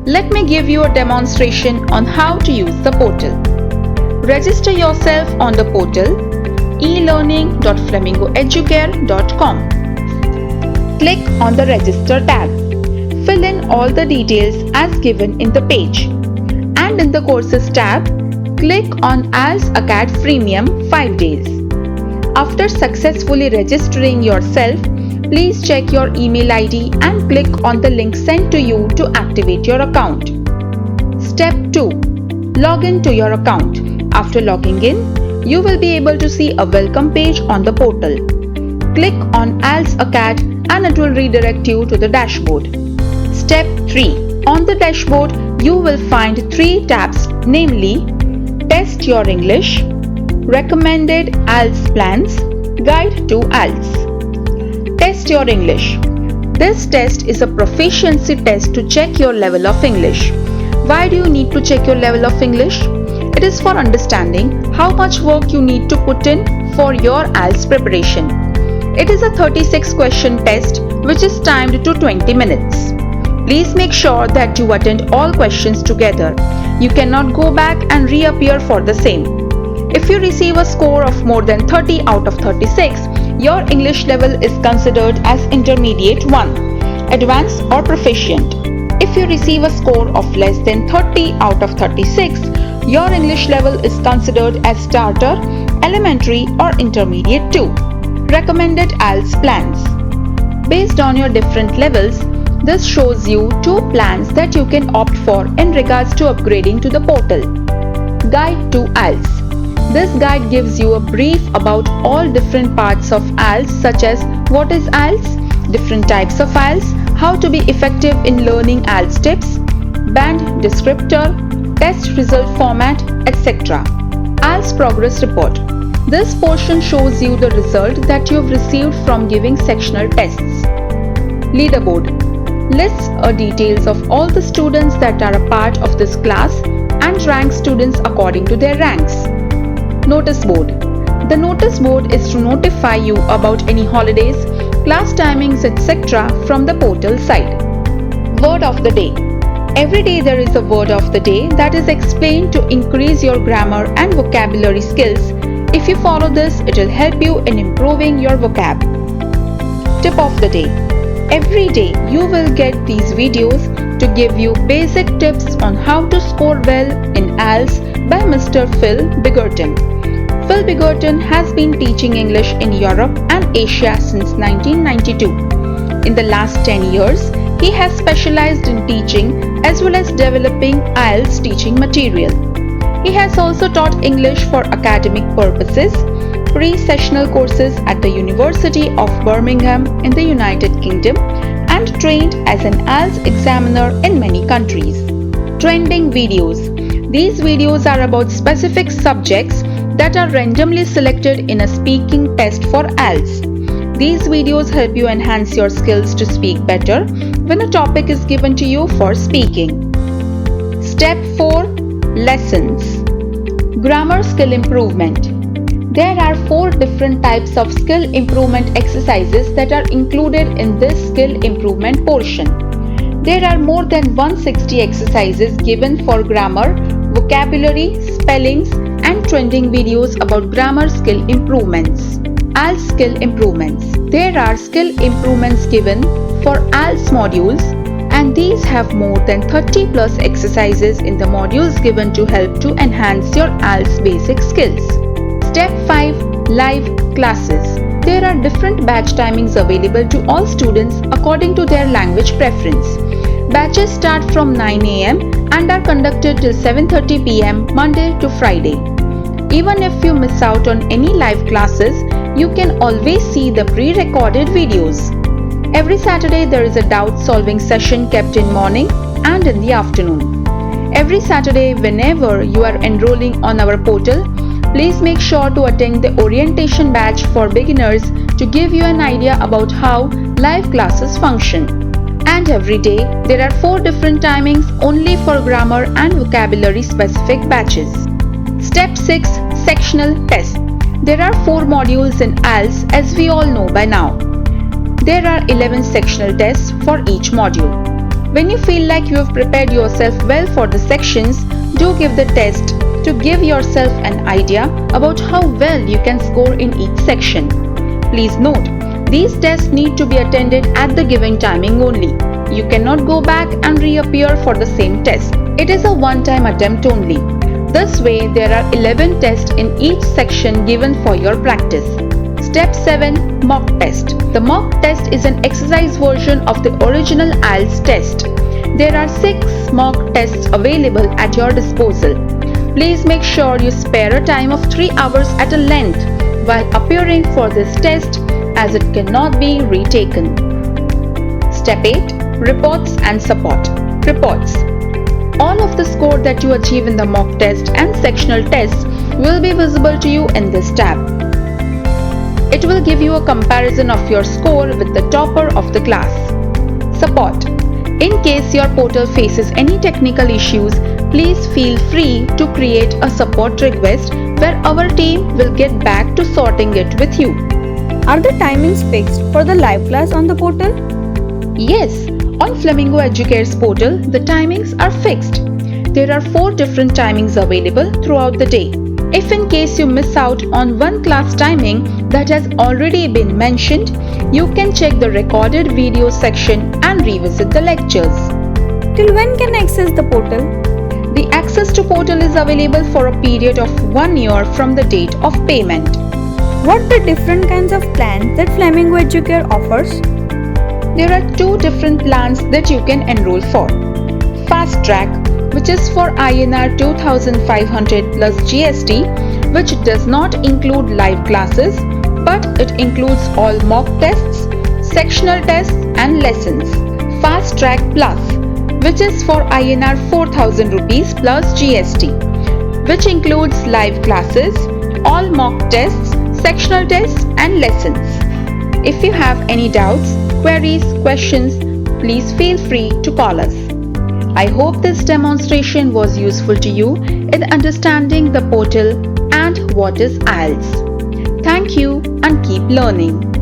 Let me give you a demonstration on how to use the portal. Register yourself on the portal elearning.flamingoeducare.com. Click on the Register tab. Fill in all the details as given in the page. And in the Courses tab, click on IELTS Acad Freemium 5 days. After successfully registering yourself, please check your email ID and click on the link sent to you to activate your account. Step 2. Log in to your account. After logging in, you will be able to see a welcome page on the portal. Click on IELTS Acad and it will redirect you to the dashboard. Step 3. On the dashboard, you will find 3 tabs, namely Test Your English, Recommended IELTS Plans, Guide to IELTS. Test Your English. This test is a proficiency test to check your level of English. Why do you need to check your level of English? It is for understanding how much work you need to put in for your IELTS preparation. It is a 36-question test which is timed to 20 minutes. Please make sure that you attend all questions together. You cannot go back and reappear for the same. If you receive a score of more than 30 out of 36, your English level is considered as Intermediate 1, Advanced or Proficient. If you receive a score of less than 30 out of 36, your English level is considered as Starter, Elementary or Intermediate 2. Recommended IELTS Plans. Based on your different levels, this shows you 2 plans that you can opt for in regards to upgrading to the portal. Guide to IELTS. This guide gives you a brief about all different parts of IELTS, such as what is IELTS, different types of IELTS, how to be effective in learning IELTS tips, band descriptor, test result format, etc. IELTS Progress Report. This portion shows you the result that you have received from giving sectional tests. Leaderboard lists details of all the students that are a part of this class and ranks students according to their ranks. Notice board. The notice board is to notify you about any holidays, class timings, etc. from the portal side. Word of the day. Every day there is a word of the day that is explained to increase your grammar and vocabulary skills. If you follow this, it will help you in improving your vocab. Tip of the day. Every day you will get these videos to give you basic tips on how to score well in IELTS by Mr. Phil Biggerton. Phil Biggerton has been teaching English in Europe and Asia since 1992. In the last 10 years, he has specialized in teaching as well as developing IELTS teaching material. He has also taught English for academic purposes, pre-sessional courses at the University of Birmingham in the United Kingdom, and trained as an IELTS examiner in many countries. Trending videos. These videos are about specific subjects that are randomly selected in a speaking test for IELTS. These videos help you enhance your skills to speak better when a topic is given to you for speaking. Step 4. Lessons. Grammar skill improvement. There are 4 different types of skill improvement exercises that are included in this skill improvement portion. There are more than 160 exercises given for grammar, vocabulary, spellings, and trending videos about grammar skill improvements. IELTS skill improvements. There are skill improvements given for IELTS modules, and these have more than 30 plus exercises in the modules given to help to enhance your IELTS basic skills. Step 5. Live classes. There are different batch timings available to all students according to their language preference. Batches start from 9 a.m. and are conducted till 7:30 p.m. Monday to Friday. Even if you miss out on any live classes, you can always see the pre-recorded videos. Every Saturday there is a doubt solving session kept in morning and in the afternoon. Every Saturday whenever you are enrolling on our portal, please make sure to attend the orientation batch for beginners to give you an idea about how live classes function. And every day there are 4 different timings only for grammar and vocabulary specific batches. Step 6. Sectional test. There are 4 modules in IELTS as we all know by now. There are 11 sectional tests for each module. When you feel like you have prepared yourself well for the sections, do give the test to give yourself an idea about how well you can score in each section. Please note, these tests need to be attended at the given timing only. You cannot go back and reappear for the same test. It is a one-time attempt only. This way, there are 11 tests in each section given for your practice. Step 7. Mock test. The mock test is an exercise version of the original IELTS test. There are 6 mock tests available at your disposal. Please make sure you spare a time of 3 hours at a length while appearing for this test, as it cannot be retaken. Step 8. Reports and support. Reports. All of the score that you achieve in the mock test and sectional tests will be visible to you in this tab. It will give you a comparison of your score with the topper of the class. Support. In case your portal faces any technical issues, please feel free to create a support request where our team will get back to sorting it with you. Are the timings fixed for the live class on the portal? Yes, on Flamingo Educare's portal, the timings are fixed. There are 4 different timings available throughout the day. If in case you miss out on one class timing that has already been mentioned, you can check the recorded video section and revisit the lectures. Till when can I access the portal? The access to portal is available for a period of 1 year from the date of payment. What are the different kinds of plans that Flamingo Educare offers? There are 2 different plans that you can enroll for. Fast Track, which is for INR 2500 plus GST, which does not include live classes, but it includes all mock tests, sectional tests and lessons. Fast Track Plus, which is for INR 4000 rupees plus GST, which includes live classes, all mock tests, sectional tests and lessons. If you have any doubts, queries, questions, please feel free to call us. I hope this demonstration was useful to you in understanding the portal and what is IELTS. Thank you and keep learning.